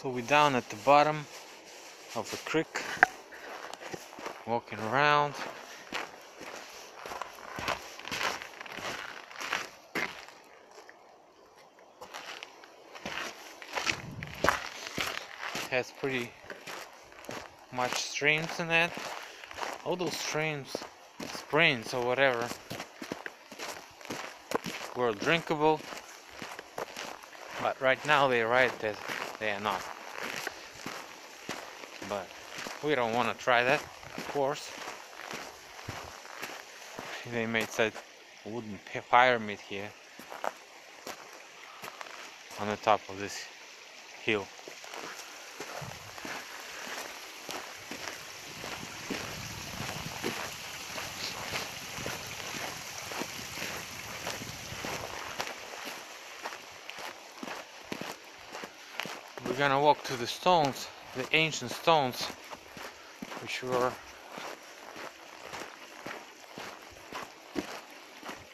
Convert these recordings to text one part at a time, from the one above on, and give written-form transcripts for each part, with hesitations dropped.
So we're down at the bottom of the creek, walking around. It has pretty much streams in it. All those streams, springs or whatever, were drinkable, but right now they write that they are not. But we don't want to try that, of course. They made such wooden pyramid here on the top of this hill. We're gonna walk to the stones, the ancient stones, which were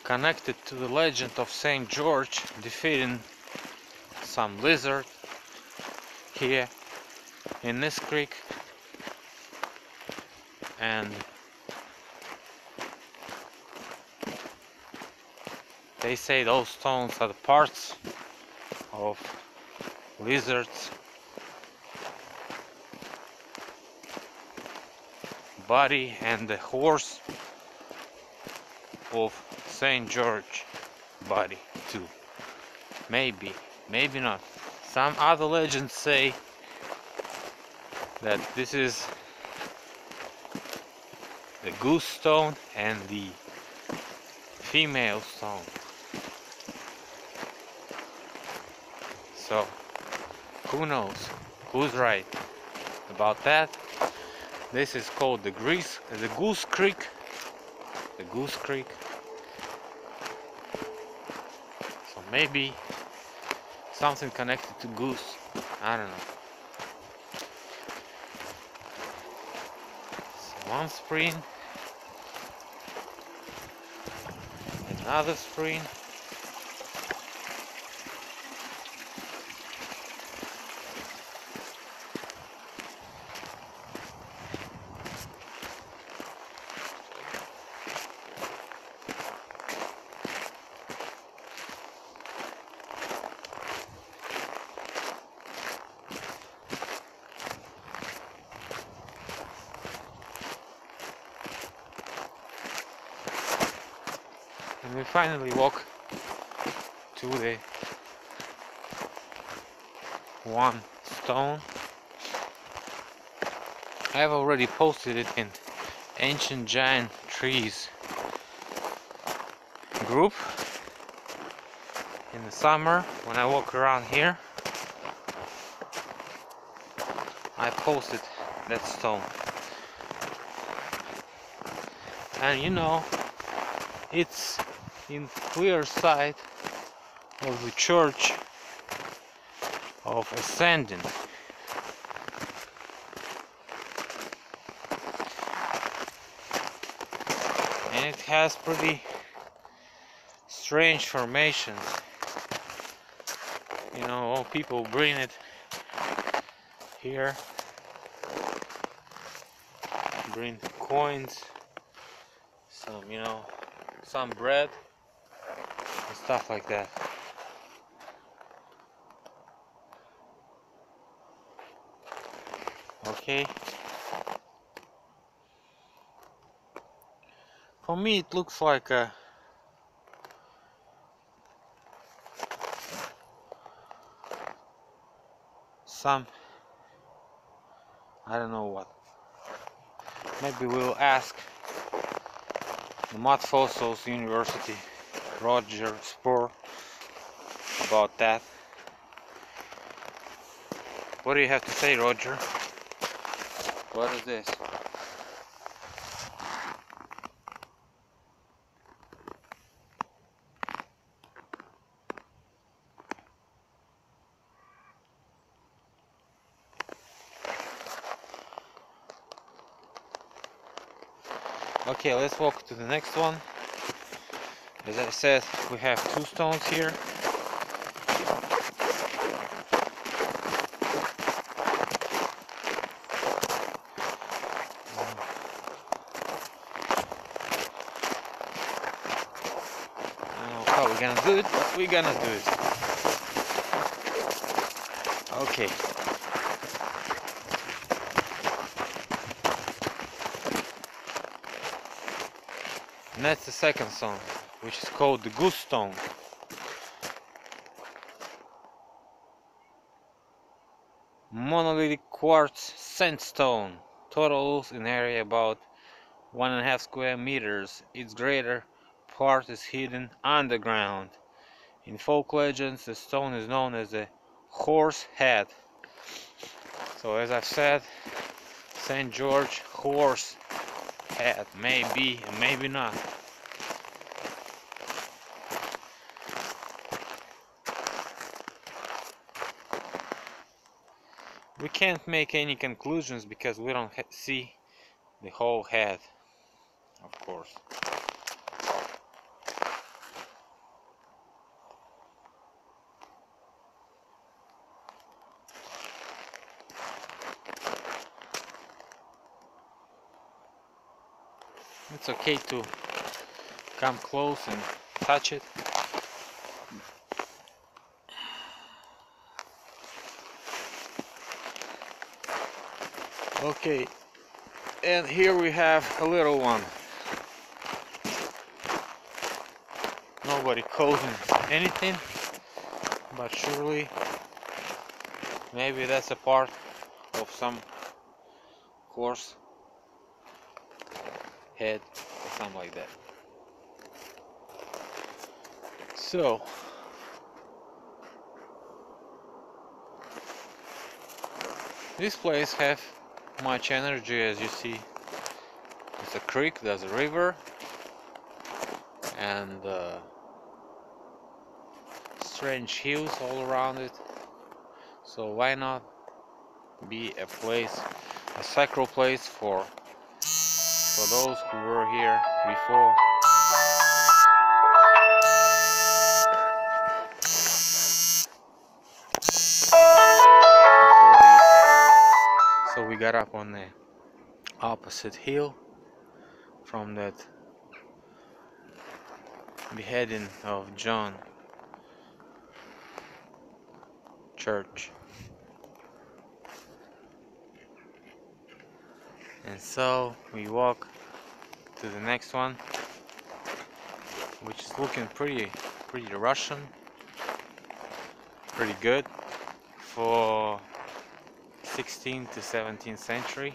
connected to the legend of Saint George defeating some lizard here in this creek. And they say those stones are the parts of lizard's body and the horse of Saint George body too. Maybe not. Some other legends say that this is the goose stone and the female stone. So who knows who's right about that? This is called the Goose Creek. The Goose Creek. So maybe something connected to goose. I don't know. So one spring, another spring. And we finally walk to the one stone. I have already posted it in Ancient Giant Trees group in the summer when I walk around here. I posted that stone, and you know, it's in clear sight of the Church of Ascension. And it has pretty strange formations. You know, all people bring it here, bring coins, some, you know, some bread and stuff like that. Okay. For me it looks like a I don't know what. Maybe we'll ask the Mud Fossils University, Roger Spoor, about that. What do you have to say, Roger? What is this? Okay, let's walk to the next one. As I said, we have two stones here. we're gonna do it, but we're gonna do it. Okay. And that's the second stone, which is called the goose stone. Monolithic quartz sandstone, totals in area about 1.5 square meters. Its greater part is hidden underground. In folk legends, the stone is known as a horse head. So as I've said, St. George horse head, maybe and maybe not. We can't make any conclusions because we don't see the whole head, of course. It's okay to come close and touch it. Okay, and here we have a little one. Nobody calls him anything, but surely maybe that's a part of some horse head or something like that. So this place have much energy, as you see. There's a creek, there's a river, and strange hills all around it. So why not be a place, a sacral place for those who were here before. So we got up on the opposite hill from that beheading of John church. And so we walk to the next one, which is looking pretty Russian, pretty good for 16th to 17th century.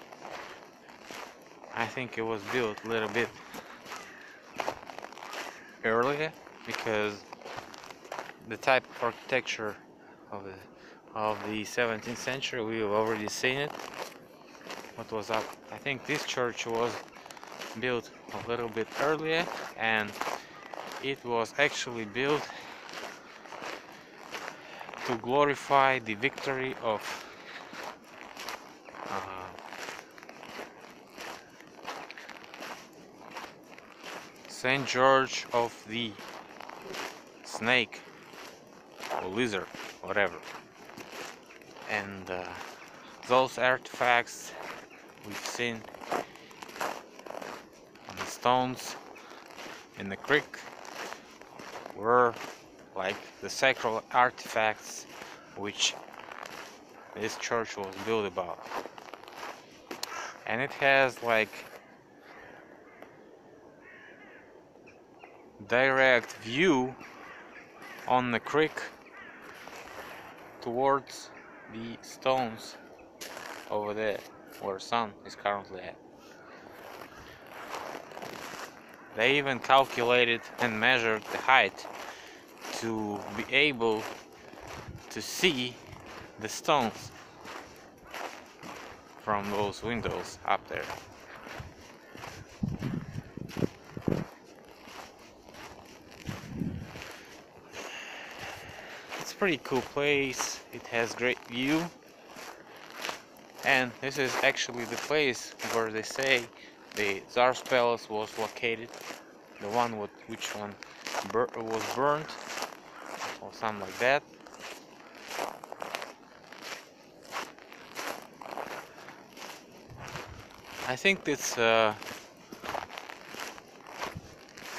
I think it was built a little bit earlier because the type of architecture of the 17th century, we've already seen it. What was up? I think this church was built a little bit earlier, and it was actually built to glorify the victory of St. George of the snake or lizard, whatever. And those artifacts we've seen on the stones in the creek were like the sacral artifacts which this church was built about. And it has like direct view on the creek towards the stones over there where sun is currently at. They even calculated and measured the height to be able to see the stones from those windows up there. It's a pretty cool place. It has great view, and this is actually the place where they say the Tsar's palace was located, the one which one was burned or something like that. I think it's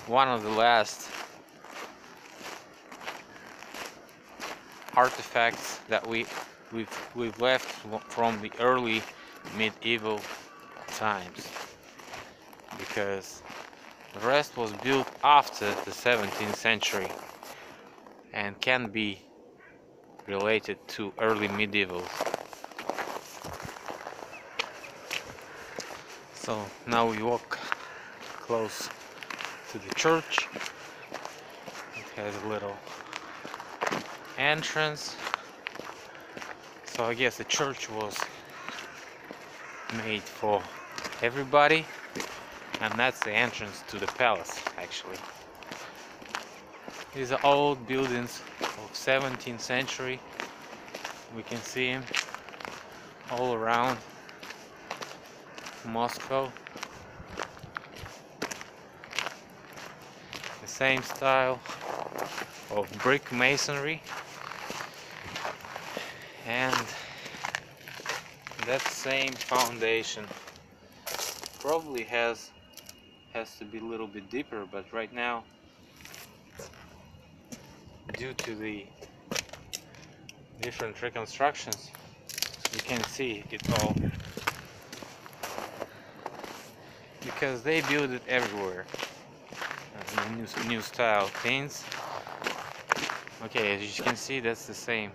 one of the last artifacts that we've left from the early medieval times, because the rest was built after the 17th century and can be related to early medieval. So now we walk close to the church. It has a little entrance. So I guess the church was made for everybody, and that's the entrance to the palace actually. These are old buildings of 17th century. We can see them all around Moscow. The same style of brick masonry, and that same foundation probably has to be a little bit deeper, but right now, due to the different reconstructions, you can see it all, because they build it everywhere. New style things. Okay, as you can see, that's the same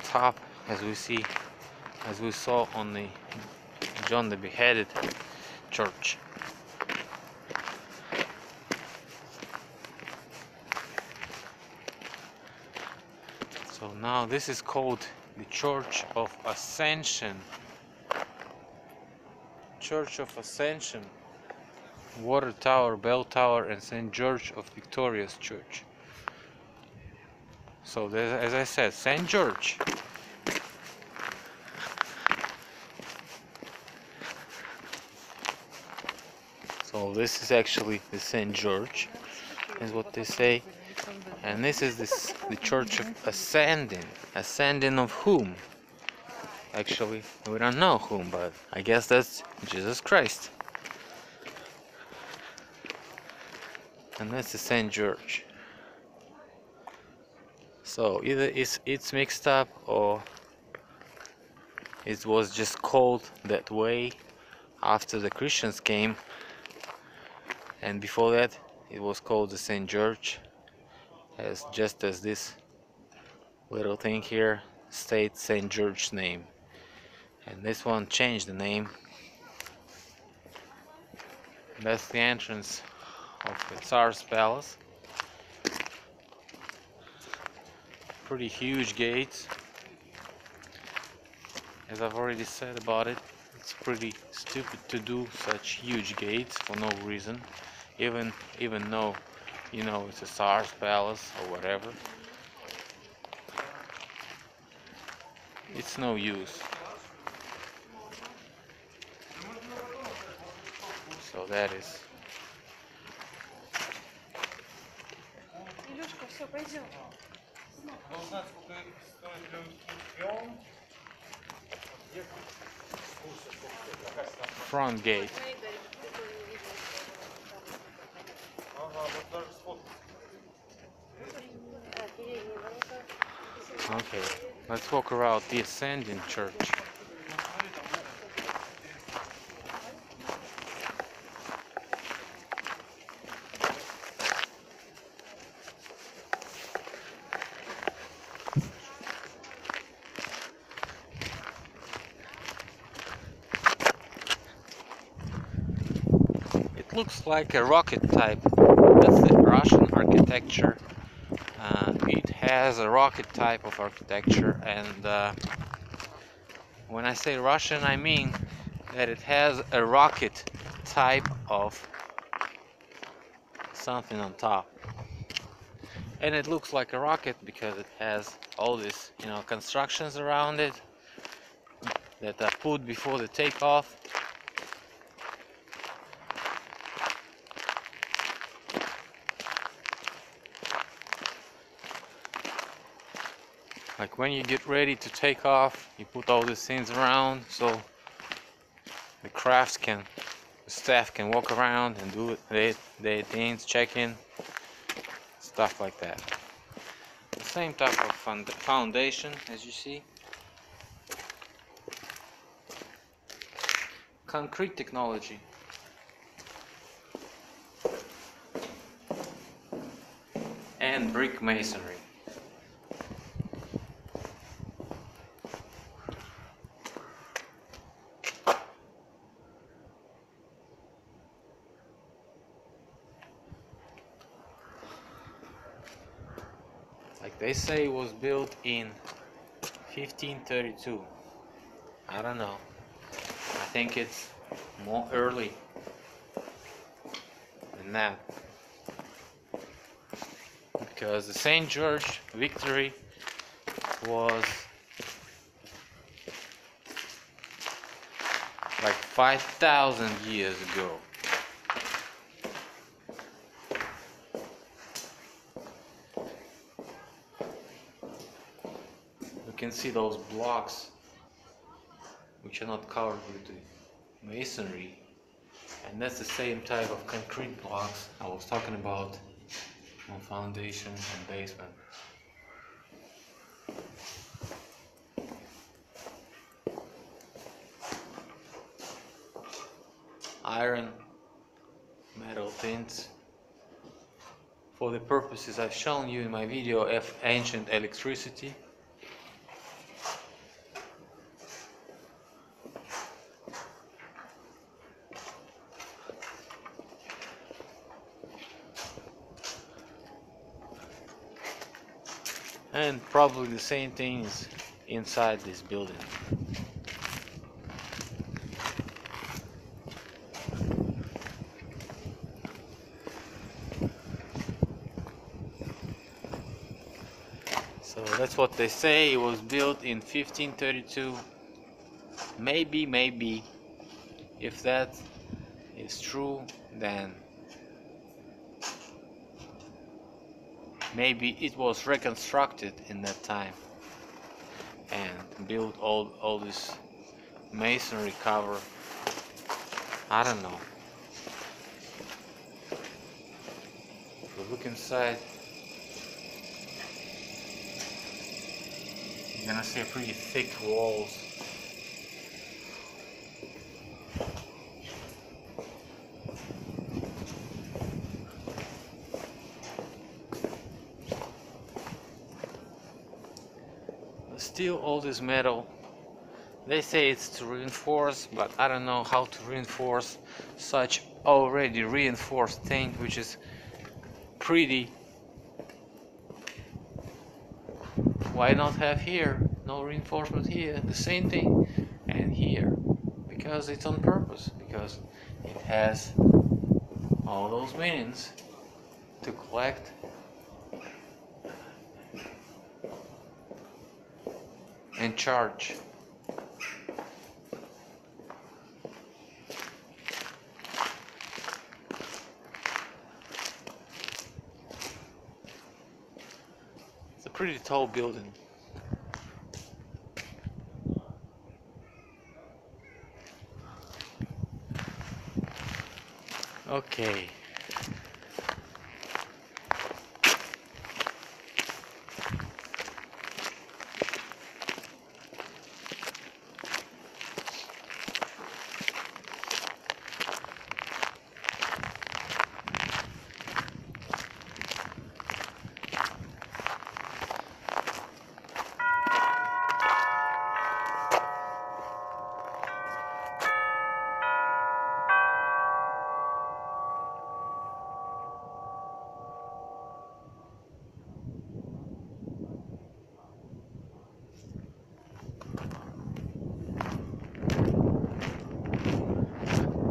top as we saw on the John the Beheaded church. So now this is called the Church of Ascension. Church of Ascension. Water Tower, Bell Tower, and St. George of Victoria's Church. So as I said, St. George. So this is actually the St. George, is what they say. And this is the Church of Ascending. Ascending of whom? Actually, we don't know whom, but I guess that's Jesus Christ. And that's the St. George. So either it's mixed up, or it was just called that way after the Christians came, and before that it was called the St. George, just as this little thing here states St. George's name, and this one changed the name. That's the entrance of the Tsar's palace. Pretty huge gates. As I've already said about it, it's pretty stupid to do such huge gates for no reason, even though, you know, it's a Tsar's palace or whatever. It's no use. So that is. Front gate. Okay, let's walk around the Ascending Church. It looks like a rocket type. That's the Russian architecture. It has a rocket type of architecture, and when I say Russian, I mean that it has a rocket type of something on top. And it looks like a rocket because it has all these, you know, constructions around it that are put before the takeoff. Like when you get ready to take off, you put all these things around so the staff can walk around and do their things, check in, stuff like that. Same type of foundation as you see. Concrete technology. And brick masonry. Like they say, it was built in 1532. I don't know. I think it's more early than that. Because the St. George victory was like 5,000 years ago. You can see those blocks which are not covered with the masonry, and that's the same type of concrete blocks I was talking about on foundation and basement. Iron, metal tints, for the purposes I've shown you in my video of ancient electricity. And probably the same things inside this building. So that's what they say. It was built in 1532. Maybe, if that is true, then maybe it was reconstructed in that time and built all this masonry cover. I don't know. If you look inside, you're gonna see pretty thick walls. Still all this metal. They say it's to reinforce, but I don't know how to reinforce such already reinforced thing, which is pretty. Why not have here no reinforcement here, the same thing, and here? Because it's on purpose, because it has all those minions to collect and charge. It's a pretty tall building. Okay.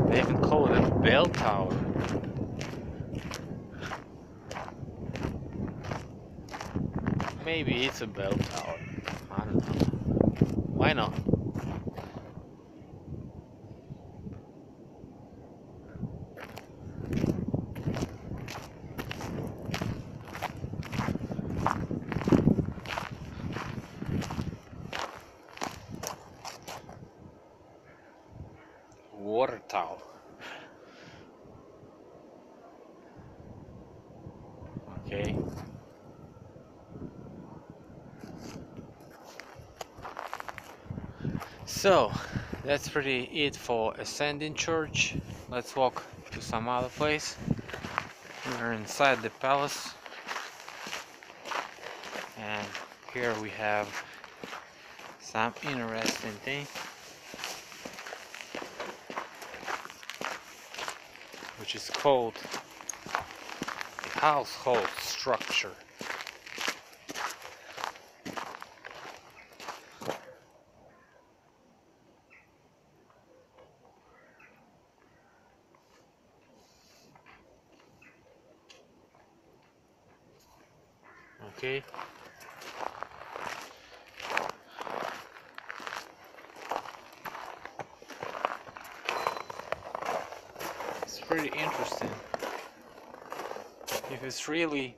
They even call it a bell tower. Maybe it's a bell tower. I don't know. Why not? Water tower. Okay. So that's pretty it for Ascending Church. Let's walk to some other place. We're inside the palace, and here we have some interesting thing, which is called the household structure. Okay. It's pretty interesting. If it's really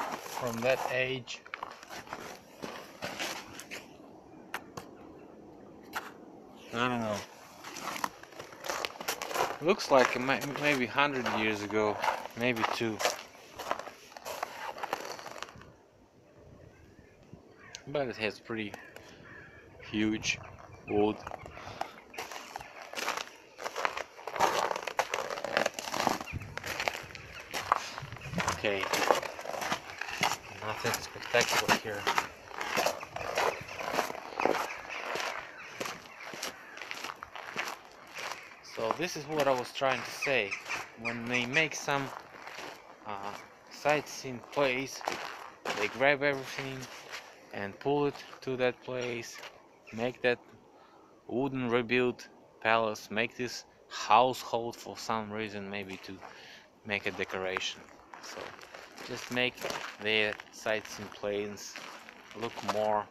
from that age, I don't know. Looks like maybe 100 years ago, maybe two. But it has pretty huge wood. Okay, nothing spectacular here. So this is what I was trying to say. When they make some sightseeing place, they grab everything and pull it to that place, make that wooden rebuilt palace, make this household for some reason, maybe to make a decoration. So just make their sightseeing places look more,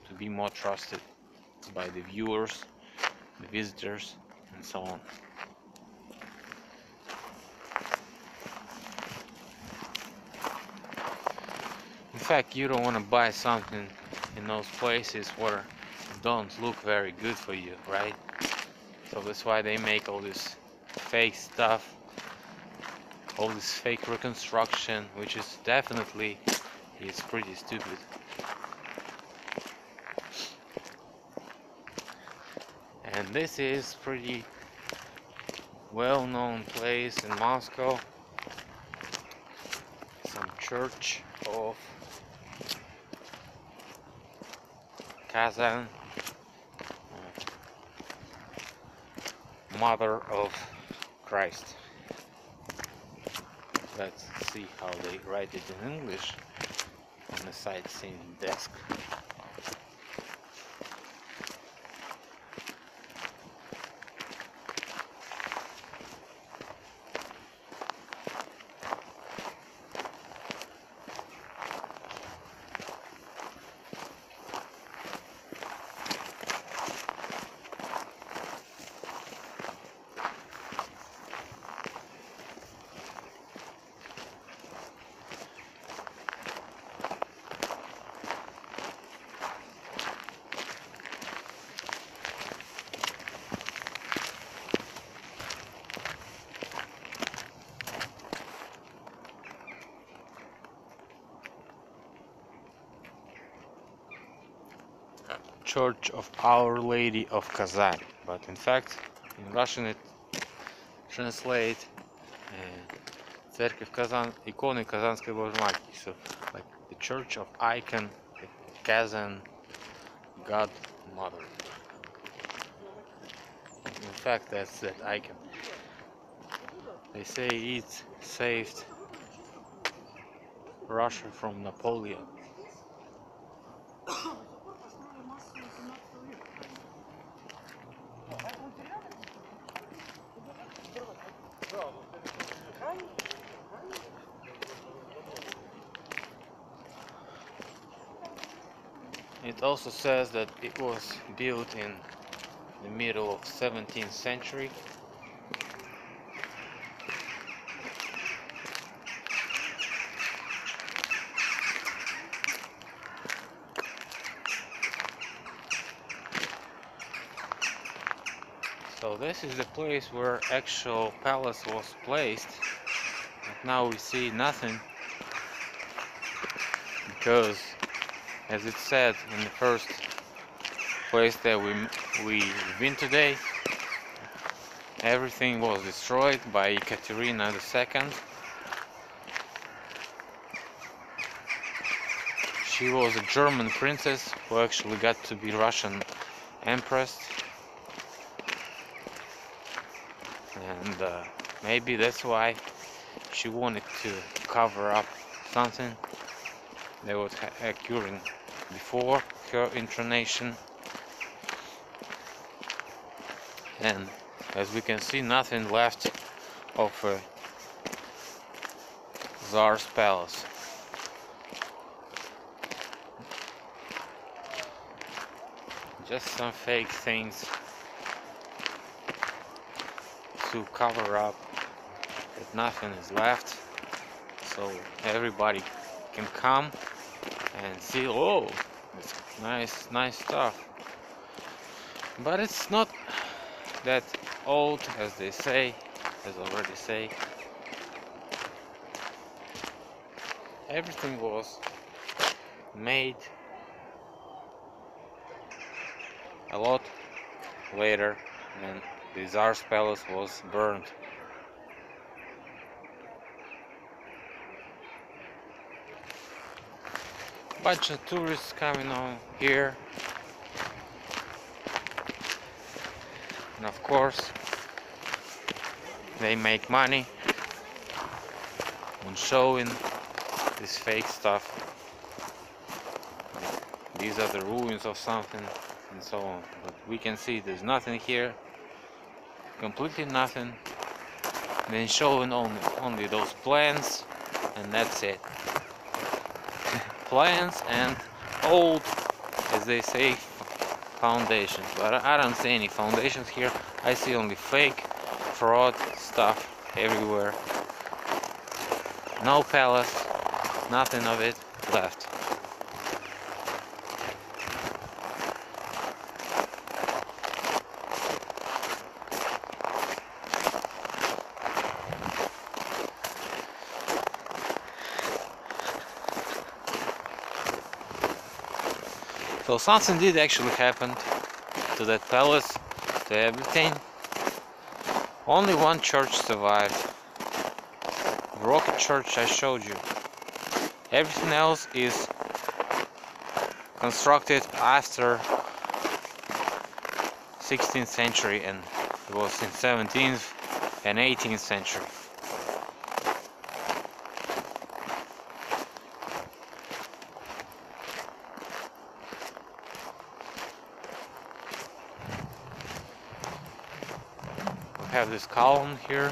to be more trusted by the viewers, the visitors, and so on. In fact, you don't want to buy something in those places where it don't look very good for you, right? So that's why they make all this fake stuff, all this fake reconstruction, which is definitely is pretty stupid. And this is pretty well-known place in Moscow, some Church of Kazan, Mother of Christ. Let's see how they write it in English on the sightseeing desk. Church of Our Lady of Kazan, but in fact in Russian it translates Церковь Казан, иконы Казанской Божьей Матери, so like the Church of Icon, the Kazan God Mother. In fact, that's that icon. They say it saved Russia from Napoleon. It also says that it was built in the middle of 17th century. So this is the place where actual palace was placed, but now we see nothing because As it said in the first place that we've been today, everything was destroyed by Ekaterina II. She was a German princess who actually got to be Russian empress, and maybe that's why she wanted to cover up something that was occurring before her incarnation. And as we can see, nothing left of a Tsar's palace. Just some fake things to cover up that nothing is left, so everybody can come and see, oh, it's nice stuff. But it's not that old as they say, as already say. Everything was made a lot later, and the Tsar's palace was burned. Bunch of tourists coming on here, and of course they make money on showing this fake stuff. These are the ruins of something and so on, but we can see there's nothing here, completely nothing. Then showing only those plans, and that's it. Plans and old, as they say, foundations. But I don't see any foundations here. I see only fake, fraud stuff everywhere. No palace, nothing of it left. So something did actually happen to that palace, to everything. Only one church survived. The rocket church I showed you. Everything else is constructed after 16th century, and it was in 17th and 18th century. We have this column here.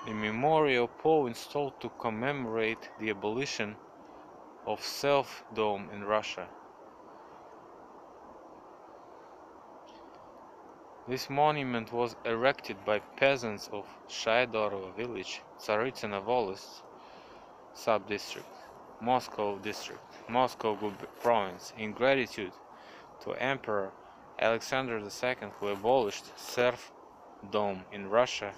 A memorial pole installed to commemorate the abolition of self-dome in Russia. This monument was erected by peasants of Shaidorovo village, Tsaritsina Volist sub-district, Moscow district, Moscow province, in gratitude to Emperor Alexander II, who abolished serfdom in Russia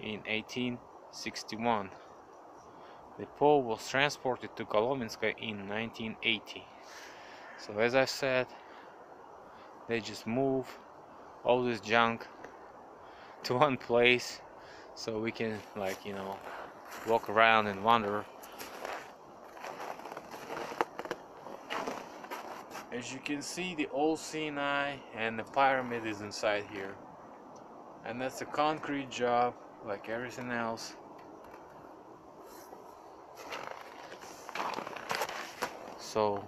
in 1861. The pole was transported to Kolomenskoe in 1980. So as I said, they just move all this junk to one place so we can, like, you know, walk around and wander. As you can see, the old Sinai and the pyramid is inside here, and that's a concrete job like everything else. So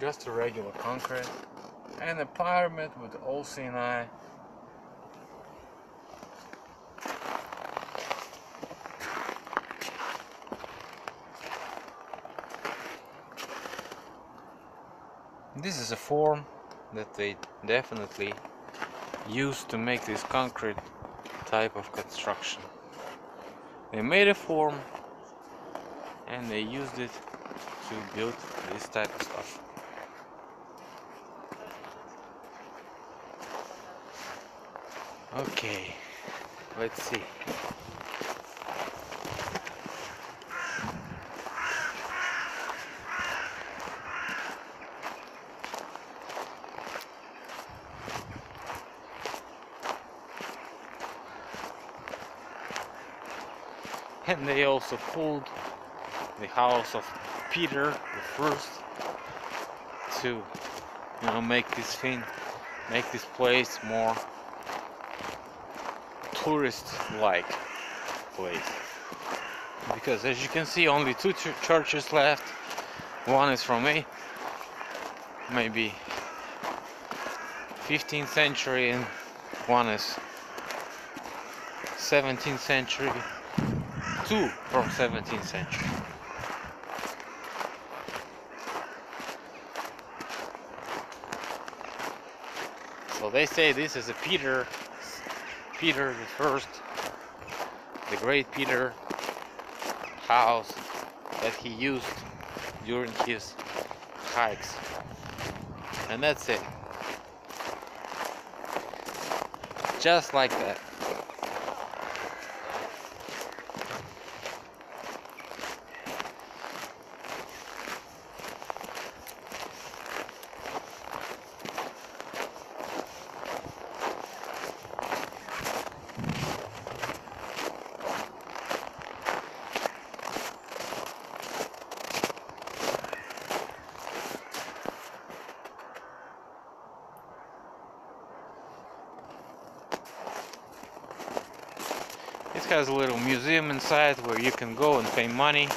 just a regular concrete, and a pyramid with the old Sinai. This is a form that they definitely used to make this concrete type of construction. They made a form and they used it to build this type of stuff. Okay, let's see. And they also pulled the house of Peter the First to, make this place more tourist-like place. Because as you can see, only two churches left. One is from maybe 15th century, and one is 17th century. Two from 17th century. So they say this is a Peter the First, the great Peter house that he used during his hikes. And that's it. Just like that. It has a little museum inside where you can go and pay money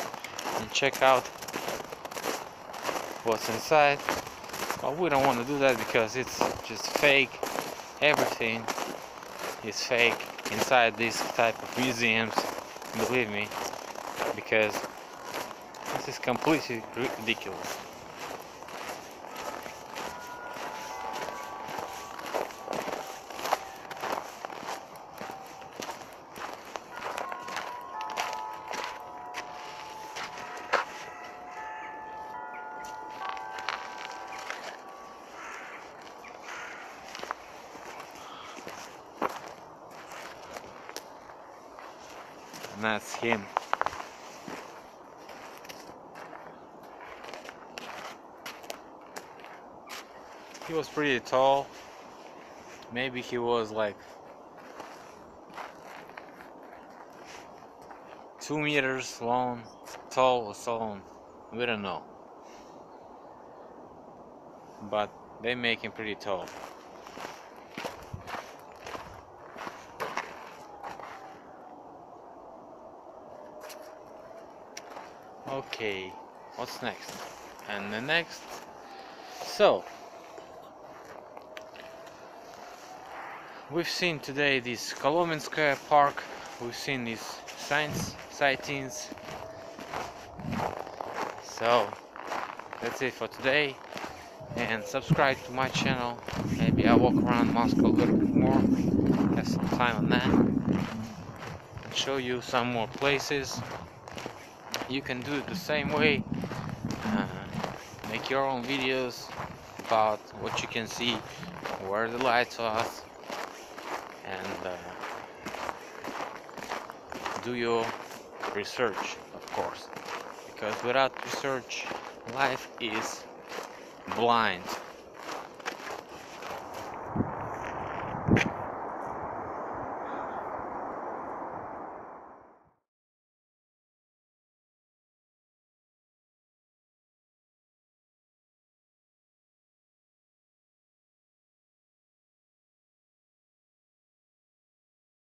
and check out what's inside. But we don't want to do that because it's just fake. Everything is fake inside this type of museums, believe me, because this is completely ridiculous. And that's him. He was pretty tall. Maybe he was like 2 meters long, tall or so on. We don't know. But they make him pretty tall. Okay, what's next? And the next, so we've seen today this Kolomenskoe park, we've seen these sightings, so that's it for today, and subscribe to my channel. Maybe I'll walk around Moscow a little bit more, have some time on that, and show you some more places. You can do it the same way, make your own videos about what you can see, where the lights are, and do your research, of course, because without research life is blind.